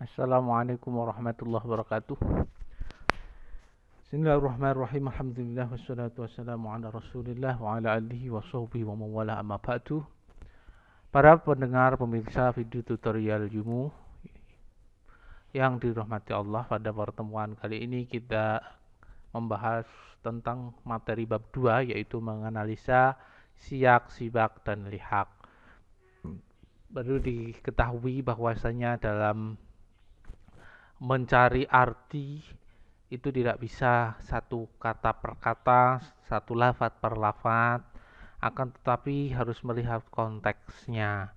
Assalamualaikum warahmatullahi wabarakatuh. Bismillahirrahmanirrahim. Alhamdulillah wassalatu wassalamu ala Rasulillah wa ala alihi wa sahbihi wa mawala amma ba'du. Para pendengar pemirsa video tutorial Yumu yang dirahmati Allah, pada pertemuan kali ini kita membahas tentang materi bab 2, yaitu menganalisa siyak, sibak, dan lihak. Perlu diketahui bahwasanya dalam mencari arti itu tidak bisa satu kata per kata, satu lafaz per lafaz, akan tetapi harus melihat konteksnya.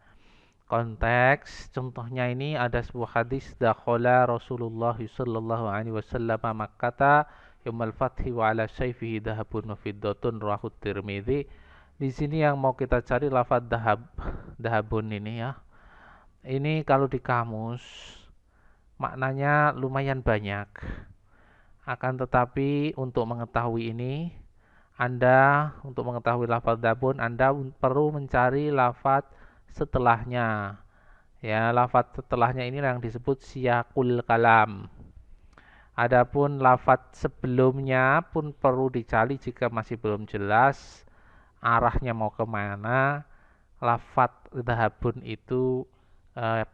Konteks contohnya ini ada sebuah hadis, dakhala Rasulullah sallallahu alaihi wasallam Makkah yaumal fathi wa ala sayfihi dhahabun wa fiddatun, rawahu Tirmidzi. Di sini yang mau kita cari lafaz dahabun ini ya. Ini kalau di kamus maknanya lumayan banyak. Akan tetapi untuk mengetahui ini, untuk mengetahui lafaz dabun, Anda perlu mencari lafaz setelahnya. Ya, lafaz setelahnya ini yang disebut siyakul kalam. Adapun lafaz sebelumnya pun perlu dicari jika masih belum jelas arahnya mau kemana. Lafaz dahabun itu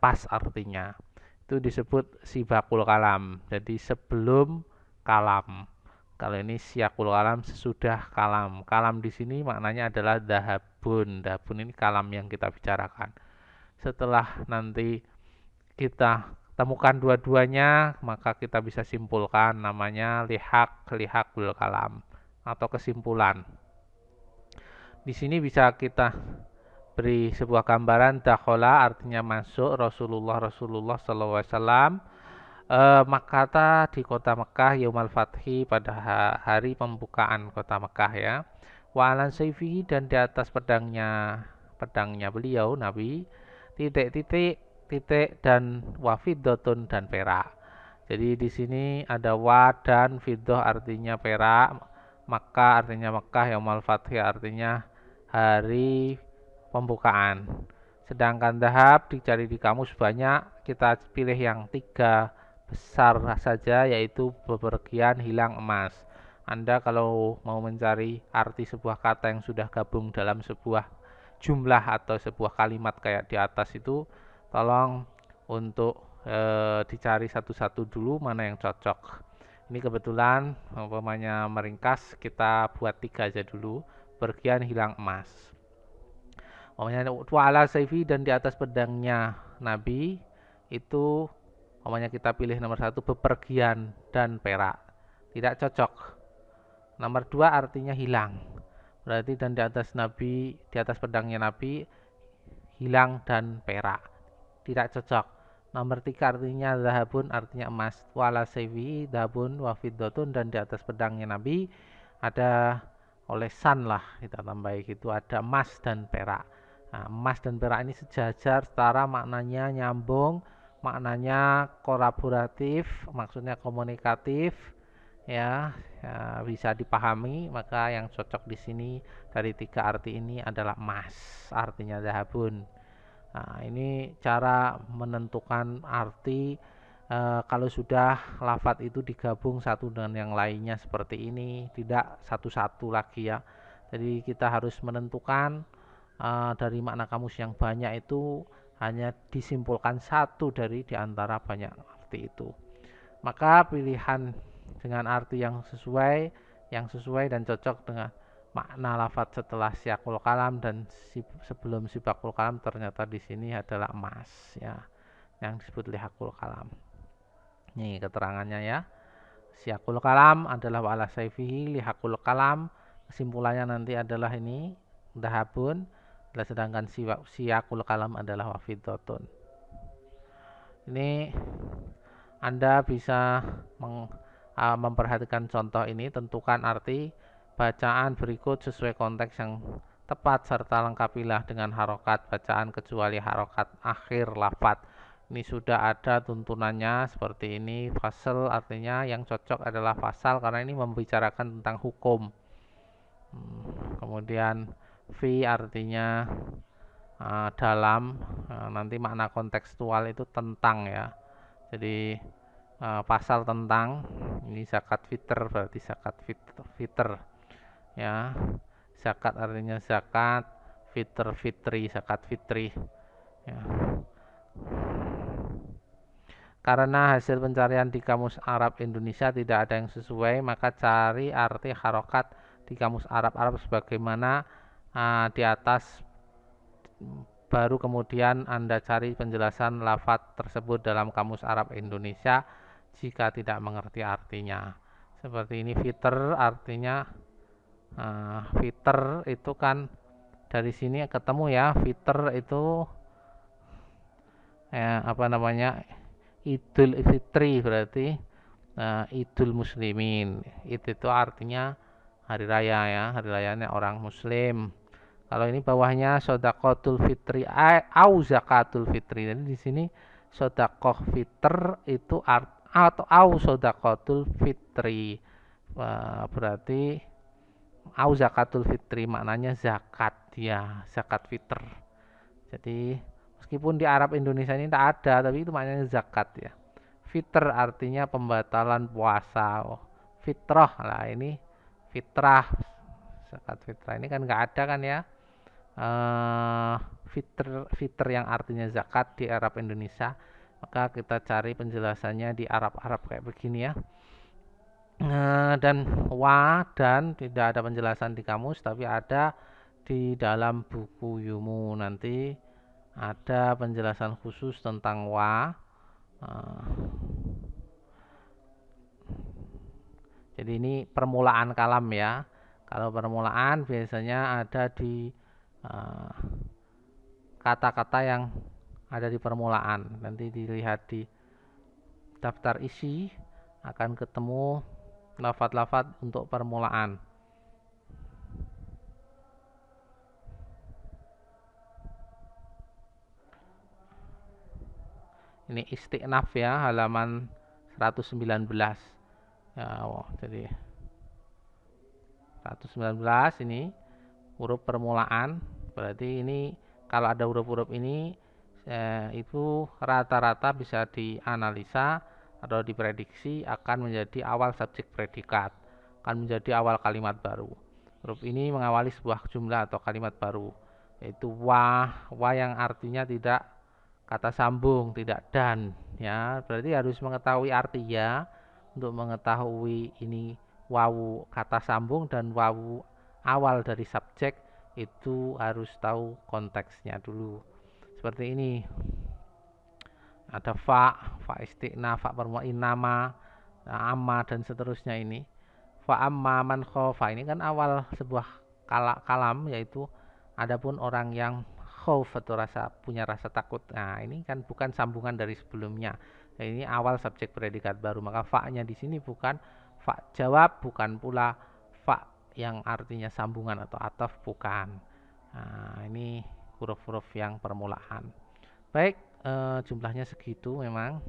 pas artinya. Itu disebut sibakul kalam. Jadi sebelum kalam. Kalau ini siyakul kalam, sesudah kalam. Kalam di sini maknanya adalah dahabun. Dahabun ini kalam yang kita bicarakan. Setelah nanti kita temukan dua-duanya, maka kita bisa simpulkan namanya lihakul kalam atau kesimpulan. Di sini bisa kita beri sebuah gambaran. Dakhala artinya masuk, Rasulullah sallallahu alaihi wasallam Makkah, di kota Mekah, yaumal fathi, pada hari pembukaan kota Mekah ya. Wa alan sayfihi, dan di atas pedangnya beliau Nabi, titik dan wafidotun, dan perak. Jadi di sini ada wa dan fiddoh artinya perak, Makkah artinya Mekah, yaumal fathi artinya hari pembukaan. Sedangkan dahab dicari di kamus banyak, kita pilih yang 3 besar saja, yaitu bepergian hilang emas. Anda kalau mau mencari arti sebuah kata yang sudah gabung dalam sebuah jumlah atau sebuah kalimat kayak di atas itu, tolong untuk dicari satu-satu dulu mana yang cocok. Ini kebetulan umpamanya meringkas, kita buat 3 aja dulu. Pergian hilang emas. Wa'ala sayfi, dan di atas pedangnya Nabi, itu kita pilih nomor 1, bepergian dan perak. Tidak cocok. Nomor 2 artinya hilang. Berarti dan di atas Nabi, di atas pedangnya Nabi, hilang dan perak. Tidak cocok. Nomor 3 artinya zahabun, artinya emas. Wa'ala sayfi zahabun wa fiddotun, dan di atas pedangnya Nabi ada olesan lah, kita tambahi gitu, ada emas dan perak. Nah, emas dan perak ini sejajar, setara, maknanya nyambung, maknanya kolaboratif, maksudnya komunikatif ya, bisa dipahami. Maka yang cocok di sini dari 3 arti ini adalah emas, artinya zahabun. Nah, ini cara menentukan arti kalau sudah lafadz itu digabung satu dengan yang lainnya seperti ini, tidak satu-satu lagi ya. Jadi kita harus menentukan dari makna kamus yang banyak itu hanya disimpulkan satu dari diantara banyak arti itu. Maka pilihan dengan arti yang sesuai dan cocok dengan makna lafadz setelah siyakul kalam dan sebelum sibakul kalam, ternyata di sini adalah emas ya, yang disebut lihakul kalam. Ini keterangannya ya. Siyakul kalam adalah wa'ala sayfihi, lihakul kalam kesimpulannya nanti adalah ini dahabun, sedangkan siyakul kalam adalah wafidotun. Ini Anda bisa memperhatikan contoh ini, tentukan arti bacaan berikut sesuai konteks yang tepat, serta lengkapilah dengan harokat bacaan kecuali harokat akhir lafadz. Ini sudah ada tuntunannya seperti ini. Fasal artinya yang cocok adalah fasal karena ini membicarakan tentang hukum. Kemudian fi artinya dalam, nanti makna kontekstual itu tentang ya. Jadi pasal tentang ini zakat fitr, berarti zakat fitr ya. Zakat artinya zakat, fitr fitri, zakat fitri ya. Karena hasil pencarian di Kamus Arab Indonesia tidak ada yang sesuai, maka cari arti harokat di Kamus Arab sebagaimana di atas, baru kemudian Anda cari penjelasan lafaz tersebut dalam Kamus Arab Indonesia jika tidak mengerti artinya. Seperti ini, fitr artinya fitr itu kan dari sini ketemu ya, fitr itu apa namanya, Idul Fitri, berarti Idul Muslimin. Itu artinya hari raya ya, hari rayanya orang Muslim. Kalau ini bawahnya sodakotul fitri au zakatul fitri. Jadi di sini sodakoh fitr itu atau au sodakotul fitri. Berarti au zakatul fitri maknanya zakat ya, zakat fitr. Jadi meskipun di Arab Indonesia ini tidak ada, tapi itu maknanya zakat ya. Fitr artinya pembatalan puasa. Fitrah lah, ini fitrah, zakat fitrah ini kan nggak ada kan ya. Fitr yang artinya zakat di Arab Indonesia. Maka kita cari penjelasannya di Arab kayak begini ya. Dan tidak ada penjelasan di kamus, tapi ada di dalam buku Yumu. Nanti ada penjelasan khusus tentang jadi ini permulaan kalam ya. Kalau permulaan biasanya ada di kata-kata yang ada di permulaan. Nanti dilihat di daftar isi akan ketemu lafaz-lafaz untuk permulaan. Ini istiqnaf ya, halaman 119 ya. Jadi 119 ini huruf permulaan, berarti ini kalau ada huruf-huruf ini itu rata-rata bisa dianalisa atau diprediksi akan menjadi awal subjek predikat, akan menjadi awal kalimat baru. Huruf ini mengawali sebuah jumlah atau kalimat baru, yaitu wa yang artinya tidak kata sambung, tidak dan ya. Berarti harus mengetahui artinya untuk mengetahui ini wawu kata sambung dan wawu awal dari subjek, itu harus tahu konteksnya dulu. Seperti ini, ada fa istiqna, fa permulaan, nama, amma dan seterusnya. Ini fa amma man khofa, ini kan awal sebuah kalam, yaitu adapun orang yang khauf atau punya rasa takut. Nah, ini kan bukan sambungan dari sebelumnya. Nah, ini awal subjek predikat baru, maka fa-nya di sini bukan fa jawab, bukan pula fa yang artinya sambungan atau ataf, bukan. Nah, ini huruf-huruf yang permulaan. Baik, jumlahnya segitu memang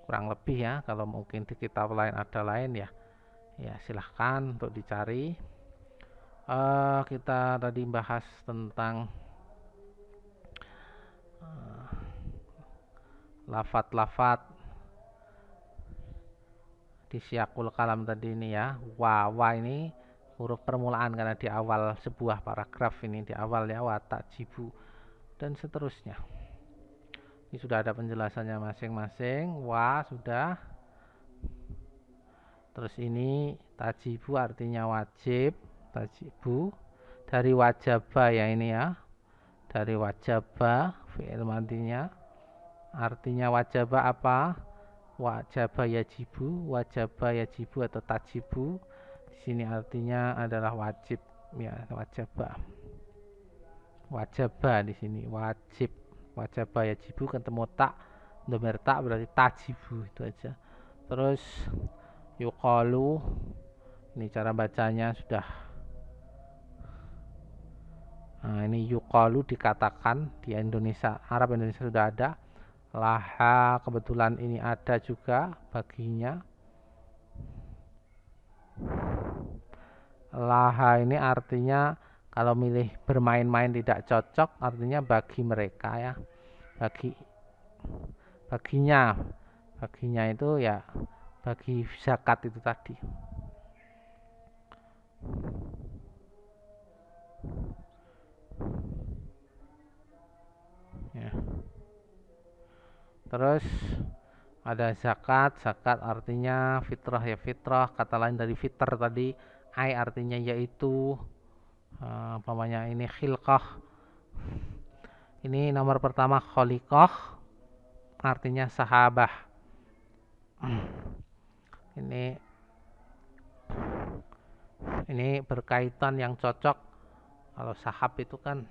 kurang lebih ya. Kalau mungkin di kitab lain ada lain ya, silahkan untuk dicari. Kita tadi bahas tentang lafat-lafat di syakul kalam tadi ini ya. Wa ini huruf permulaan karena di awal sebuah paragraf, ini di awal ya, wa tajibu dan seterusnya. Ini sudah ada penjelasannya masing-masing. Wa sudah. Terus ini tajibu artinya wajib, tajibu dari wajaba ya, ini ya, dari wajaba fi'il madinya. Artinya wajaba apa? Wajaba yajibu, wajaba yajibu atau tajibu. Di sini artinya adalah wajib ya, wajaba. Wajaba di sini wajib. Wajaba yajibu ketemu tak, domir tak berarti tajibu, itu aja. Terus yuqalu, ini cara bacanya sudah. Nah, ini yuqalu dikatakan, di Indonesia, Arab Indonesia sudah ada. Laha kebetulan ini ada juga baginya. Laha ini artinya kalau milih bermain-main tidak cocok, artinya bagi mereka ya, baginya baginya itu ya bagi zakat itu tadi. Ya. Terus ada zakat, zakat artinya fitrah ya fitrah, kata lain dari fitr tadi, ai artinya yaitu namanya ini khilqah. Ini nomor pertama khaliqah artinya sahabah. Ini berkaitan yang cocok. Kalau sahab itu kan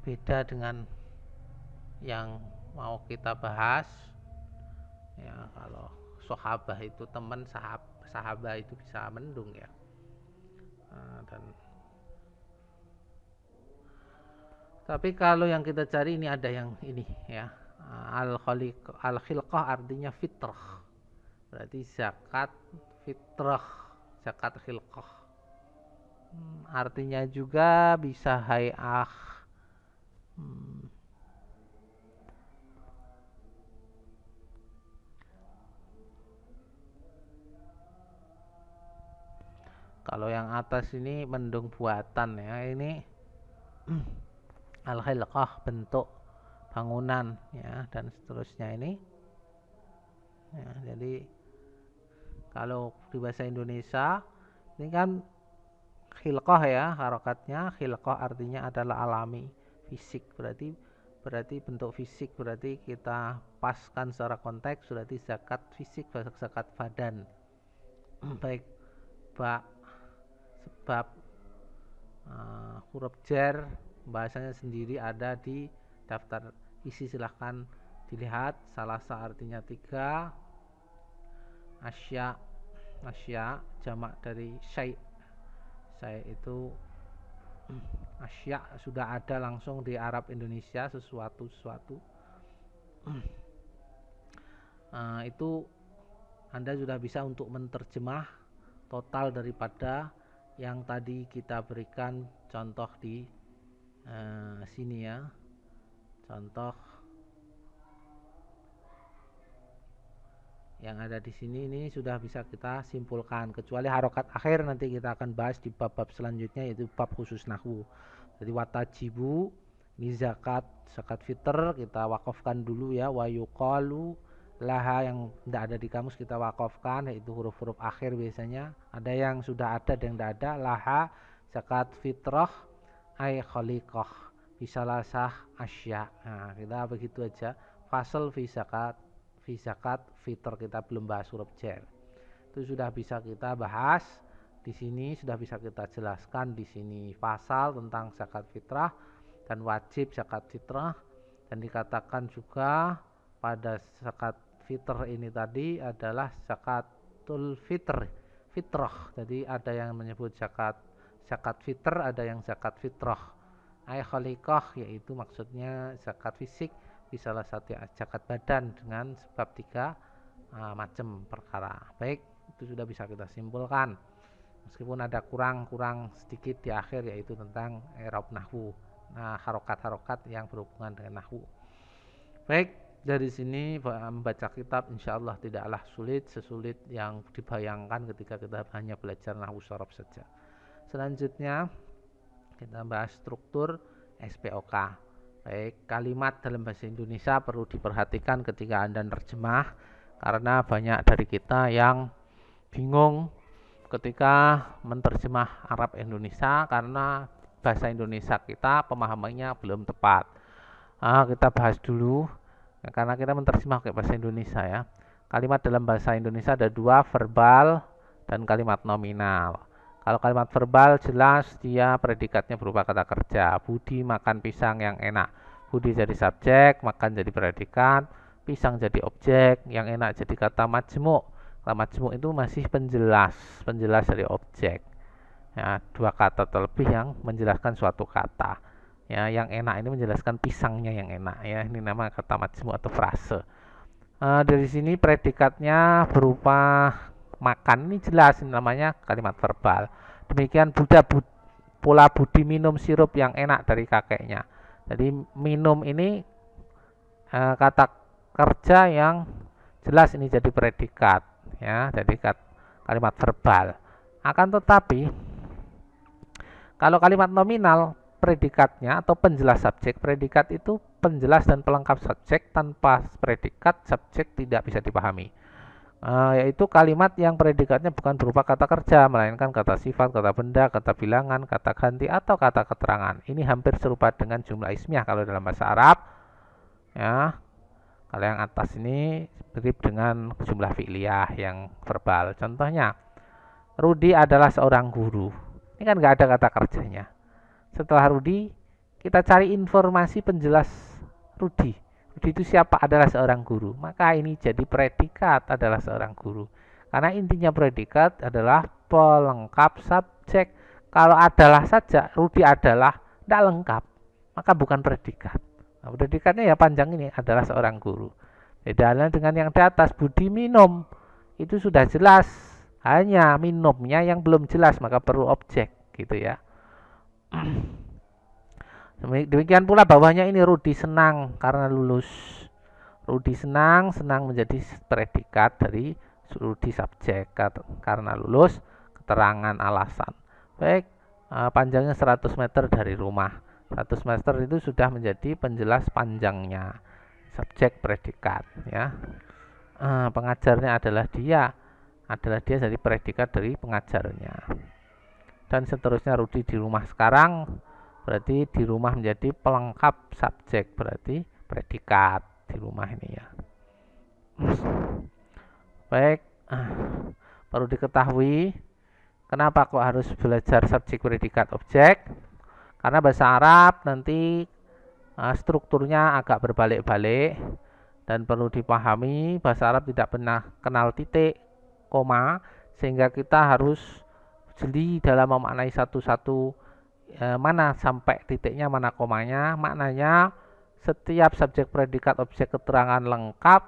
beda dengan yang mau kita bahas. Ya, kalau sahabah itu teman, sahabah itu bisa mendung ya. Tapi kalau yang kita cari ini ada yang ini ya. Al-khilqah artinya fitrah. Berarti zakat fitrah, zakat khilqah. Artinya juga bisa hay'ah. Kalau yang atas ini mendung buatan ya, ini al-khilqah bentuk bangunan ya dan seterusnya ini. Ya, jadi kalau di bahasa Indonesia ini kan khilqah ya harokatnya, khilqah artinya adalah alami, fisik, berarti bentuk fisik, berarti kita paskan secara konteks berarti zakat fisik, zakat badan. Baik sebab huruf jar bahasanya sendiri ada di daftar isi, silahkan dilihat. Salasa artinya 3, asya jamak dari syai' itu asya sudah ada langsung di Arab Indonesia, sesuatu itu Anda sudah bisa untuk menerjemah total daripada yang tadi kita berikan contoh di sini ya. Contoh yang ada di sini ini sudah bisa kita simpulkan, kecuali harokat akhir nanti kita akan bahas di bab-bab selanjutnya, yaitu bab khusus nahwu. Jadi watajibu ini zakat fitr kita wakafkan dulu ya. Wa yuqalu laha yang tidak ada di kamus kita wakafkan, yaitu huruf-huruf akhir biasanya. Ada yang sudah ada, ada yang tidak ada. Laha zakat fitrah ay khaliqah bisalasah asya. Nah, kita begitu aja. Fasal fi zakat fitr kita belum bahas huruf jar. Itu sudah bisa kita bahas di sini, sudah bisa kita jelaskan di sini pasal tentang zakat fitrah dan wajib zakat fitrah, dan dikatakan juga pada zakat fitr ini tadi adalah zakatul fitrah. Jadi ada yang menyebut zakat fitr, ada yang zakat fitrah. Ay khaliqah yaitu maksudnya zakat fisik, di salah satu zakat badan dengan sebab 3 macam perkara. Baik, itu sudah bisa kita simpulkan. Meskipun ada kurang sedikit di akhir, yaitu tentang i'rab nahwu. Nah, harokat-harokat yang berhubungan dengan nahwu. Baik, dari sini membaca kitab insyaallah tidaklah sulit sesulit yang dibayangkan ketika kita hanya belajar nahwu shorof saja. Selanjutnya kita bahas struktur SPOK. Baik, kalimat dalam bahasa Indonesia perlu diperhatikan ketika Anda nerjemah, karena banyak dari kita yang bingung ketika menerjemah Arab Indonesia karena bahasa Indonesia kita pemahamannya belum tepat. Kita bahas dulu karena kita menerjemah ke bahasa Indonesia ya. Kalimat dalam bahasa Indonesia ada 2, verbal dan kalimat nominal. Kalau kalimat verbal jelas dia predikatnya berupa kata kerja. Budi makan pisang yang enak. Budi jadi subjek, makan jadi predikat, pisang jadi objek, yang enak jadi kata majmu'. Kata majmu' itu masih penjelas dari objek. Ya, 2 kata terlebih yang menjelaskan suatu kata. Ya, yang enak ini menjelaskan pisangnya yang enak ya. Ini nama kata majmu' atau frase. Dari sini predikatnya berupa makan, ini jelas ini namanya kalimat verbal. Demikian pola Budi minum sirup yang enak dari kakeknya. Jadi minum ini kata kerja yang jelas ini jadi predikat ya, jadi kalimat verbal. Akan tetapi kalau kalimat nominal predikatnya atau penjelas subjek, predikat itu penjelas dan pelengkap subjek, tanpa predikat subjek tidak bisa dipahami. Yaitu kalimat yang predikatnya bukan berupa kata kerja, melainkan kata sifat, kata benda, kata bilangan, kata ganti, atau kata keterangan. Ini hampir serupa dengan jumlah ismiyah kalau dalam bahasa Arab. Ya, kalau yang atas ini mirip dengan jumlah fi'liyah yang verbal. Contohnya, Rudi adalah seorang guru. Ini kan nggak ada kata kerjanya. Setelah Rudi, kita cari informasi penjelas Rudi. Rudi itu siapa? Adalah seorang guru. Maka ini jadi predikat adalah seorang guru. Karena intinya predikat adalah pelengkap subjek. Kalau adalah saja, Rudi adalah tidak lengkap. Maka bukan predikat. Nah, predikatnya ya panjang ini adalah seorang guru. Beda dengan yang di atas, Budi minum. Itu sudah jelas. Hanya minumnya yang belum jelas, maka perlu objek gitu ya. Demikian pula bawahnya ini, Rudi senang karena lulus. Rudi senang menjadi predikat dari Rudi subjek karena lulus, keterangan alasan. Baik, panjangnya 100 meter dari rumah. 100 meter itu sudah menjadi penjelas panjangnya subjek predikat ya. Pengajarnya adalah dia jadi predikat dari pengajarnya. Dan seterusnya, Rudi di rumah sekarang berarti di rumah menjadi pelengkap subjek, berarti predikat di rumah ini ya. Baik, perlu diketahui kenapa kok harus belajar subjek, predikat, objek. Karena bahasa Arab nanti strukturnya agak berbalik-balik dan perlu dipahami bahasa Arab tidak pernah kenal titik, koma, sehingga kita harus jeli dalam memaknai satu-satu mana sampai titiknya, mana komanya. Maknanya setiap subjek, predikat, objek, keterangan lengkap,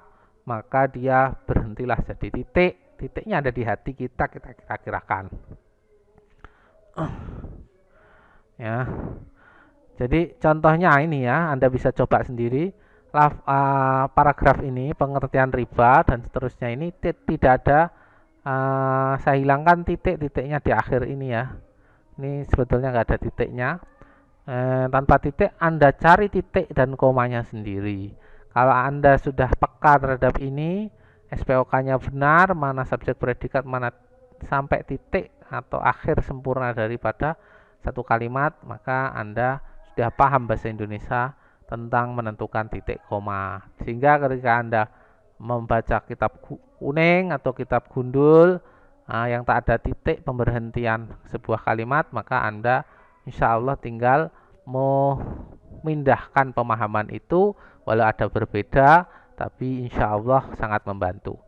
maka dia berhentilah jadi titik. Titiknya ada di hati kita kira-kirakan. Ya. Jadi contohnya ini ya, Anda bisa coba sendiri. Paragraf ini pengertian riba dan seterusnya ini tidak ada, saya hilangkan titiknya di akhir ini ya. Ini sebetulnya nggak ada titiknya. Tanpa titik Anda cari titik dan komanya sendiri. Kalau Anda sudah peka terhadap ini, SPOK-nya benar, mana subjek, predikat, mana sampai titik atau akhir sempurna daripada satu kalimat, maka Anda sudah paham bahasa Indonesia tentang menentukan titik koma. Sehingga ketika Anda membaca kitab kuning atau kitab gundul yang tak ada titik pemberhentian sebuah kalimat, maka Anda insya Allah tinggal memindahkan pemahaman itu, walau ada berbeda, tapi insya Allah sangat membantu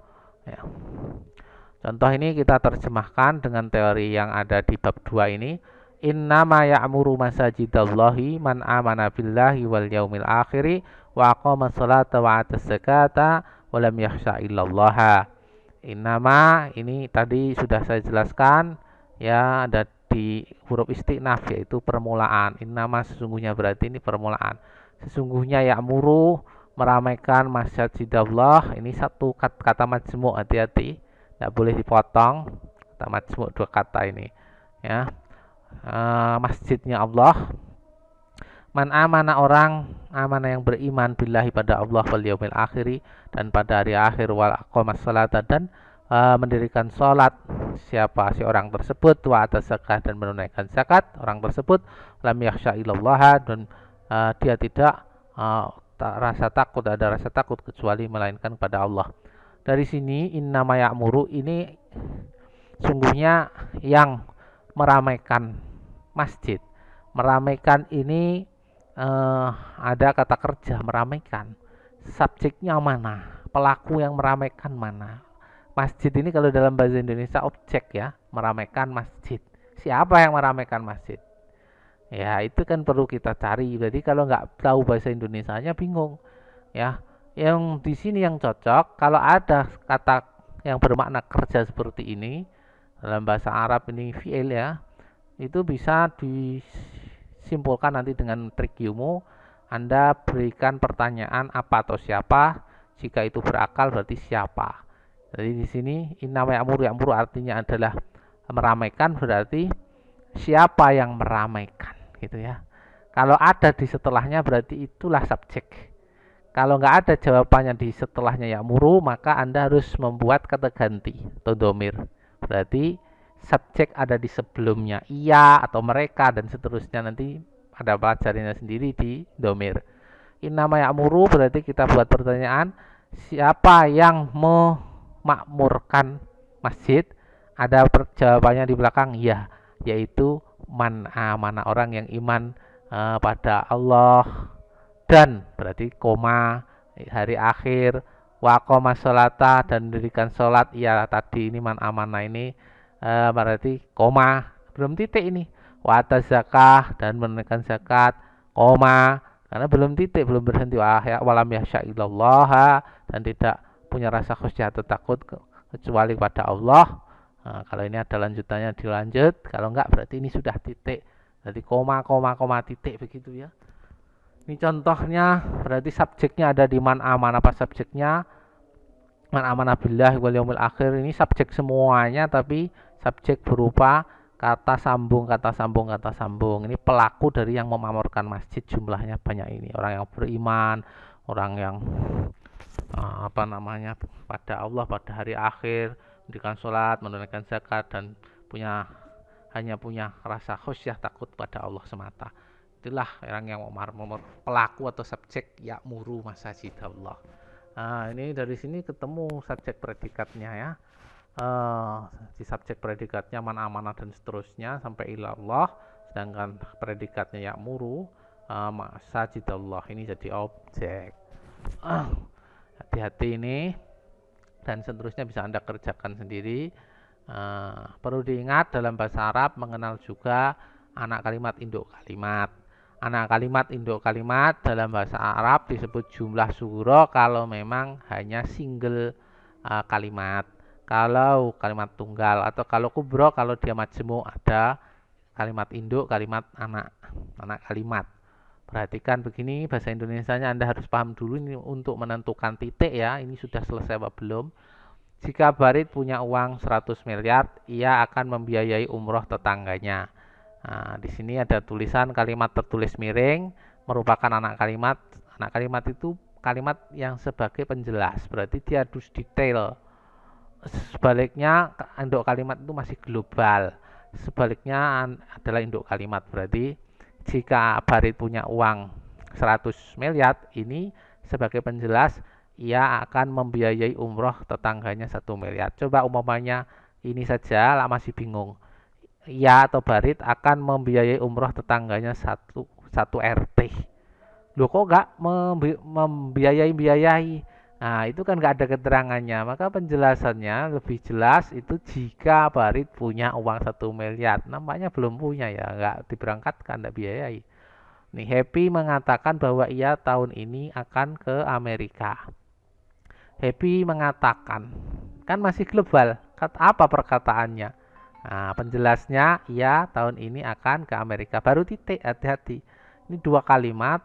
ya. Contoh ini kita terjemahkan dengan teori yang ada di bab 2 ini. Innama ya'muru masajidallahi man amana billahi wal yaumil akhiri wa aqama sholata wa atas zakata wa lam yakhsha illallaha. Innama ini tadi sudah saya jelaskan ya, ada di huruf istiqnaf yaitu permulaan. Innama sesungguhnya berarti ini permulaan. Sesungguhnya ya'muru meramaikan masjidallah, ini satu kata majmu', hati-hati tidak boleh dipotong, kata majmu' dua kata ini ya. Masjidnya Allah. Man amana, orang amana yang beriman, billahi pada Allah, wal yaumil akhiri dan pada hari akhir, wal aqamas salata dan mendirikan salat. Siapa si orang tersebut, wa atas zakat dan menunaikan zakat orang tersebut, lam yakhsha illallaha dan dia tidak rasa takut, ada rasa takut kecuali melainkan pada Allah. Dari sini innama ya'muru ini sungguhnya yang meramaikan masjid. Meramaikan ini ada kata kerja meramaikan. Subjeknya mana? Pelaku yang meramaikan mana? Masjid ini kalau dalam bahasa Indonesia objek ya, meramaikan masjid. Siapa yang meramaikan masjid? Ya itu kan perlu kita cari. Jadi kalau nggak tahu bahasa Indonesianya bingung ya. Yang di sini yang cocok, kalau ada kata yang bermakna kerja seperti ini dalam bahasa Arab ini fi'il ya, itu bisa disimpulkan nanti dengan trik ilmu. Anda berikan pertanyaan apa atau siapa. Jika itu berakal berarti siapa. Jadi di sini innama ya'muru artinya adalah meramaikan, berarti siapa yang meramaikan gitu ya. Kalau ada di setelahnya berarti itulah subjek. Kalau nggak ada jawabannya di setelahnya ya'muru, maka Anda harus membuat kata ganti atau domir. Berarti subjek ada di sebelumnya ia atau mereka dan seterusnya, nanti ada pelajarannya sendiri di domir. Innama ya'muru berarti kita buat pertanyaan siapa yang memakmurkan masjid, ada jawabannya di belakang ya, yaitu mana orang yang iman pada Allah dan berarti koma hari akhir, waqoma sholata dan mendirikan sholat, ya tadi ini man amanah ini berarti koma belum titik ini, wa zakah dan menunaikan zakat, koma karena belum titik, belum berhenti, walam yasha illallah dan tidak punya rasa khusyuk atau takut kecuali pada Allah. Nah, kalau ini ada lanjutannya dilanjut, kalau enggak berarti ini sudah titik. Jadi koma titik begitu ya. Ini contohnya, berarti subjeknya ada di man aman. Apa subjeknya? Man amanah billah wal yaumil akhir. Ini subjek semuanya, tapi subjek berupa kata sambung. Ini pelaku dari yang memakmurkan masjid, jumlahnya banyak ini. Orang yang beriman, orang yang pada Allah, pada hari akhir, mendirikan sholat, menunaikan zakat, dan hanya punya rasa khusyuk takut pada Allah semata. Itulah orang yang pelaku atau subjek ya'muru masajid Allah. Nah, ini dari sini ketemu subjek predikatnya ya. Di subjek predikatnya man amanah dan seterusnya sampai ila Allah, sedangkan predikatnya ya'muru masajid Allah ini jadi objek. Hati-hati ini, dan seterusnya bisa Anda kerjakan sendiri. Perlu diingat dalam bahasa Arab mengenal juga anak kalimat induk kalimat. Anak kalimat induk kalimat dalam bahasa Arab disebut jumlah sugro kalau memang hanya single kalimat. Kalau kalimat tunggal, atau kalau kubro kalau dia majmu ada kalimat induk, kalimat anak kalimat. Perhatikan begini, bahasa Indonesianya Anda harus paham dulu ini untuk menentukan titik ya. Ini sudah selesai apa belum? Jika Barit punya uang 100 miliar, ia akan membiayai umroh tetangganya. Nah, di sini ada tulisan kalimat tertulis miring merupakan anak kalimat. Anak kalimat itu kalimat yang sebagai penjelas, berarti dia harus detail. Sebaliknya induk kalimat itu masih global. Sebaliknya adalah induk kalimat, berarti jika Barit punya uang 100 miliar, ini sebagai penjelas ia akan membiayai umroh tetangganya 1 miliar. Coba umpamanya ini saja lah masih bingung. Ia atau Barit akan membiayai umroh tetangganya satu RT. Loh kok nggak membiayai? Nah itu kan nggak ada keterangannya. Maka penjelasannya lebih jelas itu jika Barit punya uang 1 miliar. Nampaknya belum punya ya, nggak diberangkatkan, nggak biayai. Nih Happy mengatakan bahwa ia tahun ini akan ke Amerika. Happy mengatakan, kan masih global. Apa perkataannya? Nah, penjelasnya ia tahun ini akan ke Amerika. Baru titik, hati-hati. Ini dua kalimat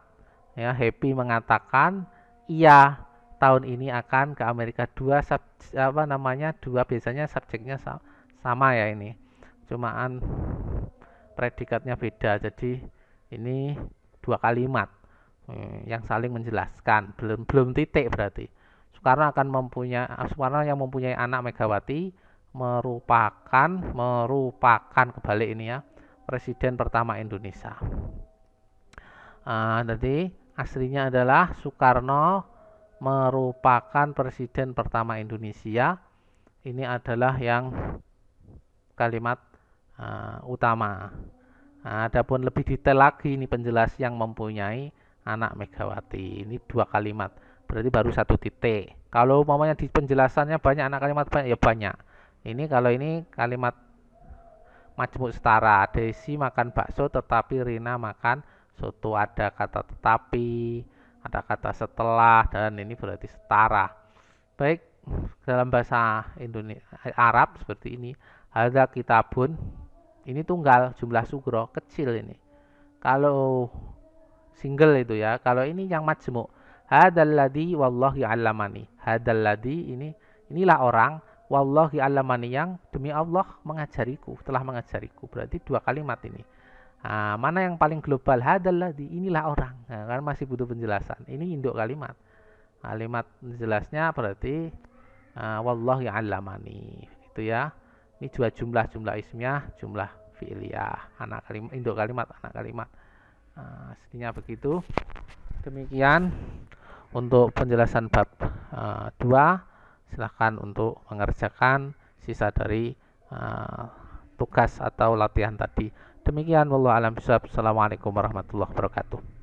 ya. Happy mengatakan ia tahun ini akan ke Amerika. Dua biasanya subjeknya sama ya ini. Cumaan predikatnya beda. Jadi ini dua kalimat yang saling menjelaskan. Belum titik berarti. Soekarno yang mempunyai anak Megawati merupakan kebalik ini ya, presiden pertama Indonesia. Jadi aslinya adalah Soekarno merupakan presiden pertama Indonesia. Ini adalah yang kalimat utama. Adapun lebih detail lagi ini penjelas yang mempunyai anak Megawati. Ini dua kalimat. Berarti baru satu titik. Kalau umpamanya di penjelasannya banyak anak kalimat banyak ya banyak. Ini kalau ini kalimat majmuk setara. Desi makan bakso tetapi Rina makan soto. Ada kata tetapi, ada kata setelah, dan ini berarti setara. Baik, dalam bahasa Indonesia Arab seperti ini. Ada kitabun. Ini tunggal, jumlah sugro kecil ini. Kalau single itu ya. Kalau ini yang majmu'. Hadalladzi wallahi 'allamani. Hadalladzi inilah orang wallahi 'allamani yang demi Allah mengajariku, telah mengajariku. Berarti dua kalimat ini. Nah, mana yang paling global? Hadalladzi, inilah orang. Nah, kan masih butuh penjelasan. Ini induk kalimat. Kalimat jelasnya berarti wallahi 'allamani. Itu ya. Ini dua jumlah ismiyah, jumlah fi'liyah. Anak kalimat, induk kalimat, anak kalimat. Aslinya begitu. Demikian untuk penjelasan bab 2. Silahkan untuk mengerjakan sisa dari tugas atau latihan tadi. Demikian wallahu alam bisawab. Assalamualaikum warahmatullahi wabarakatuh.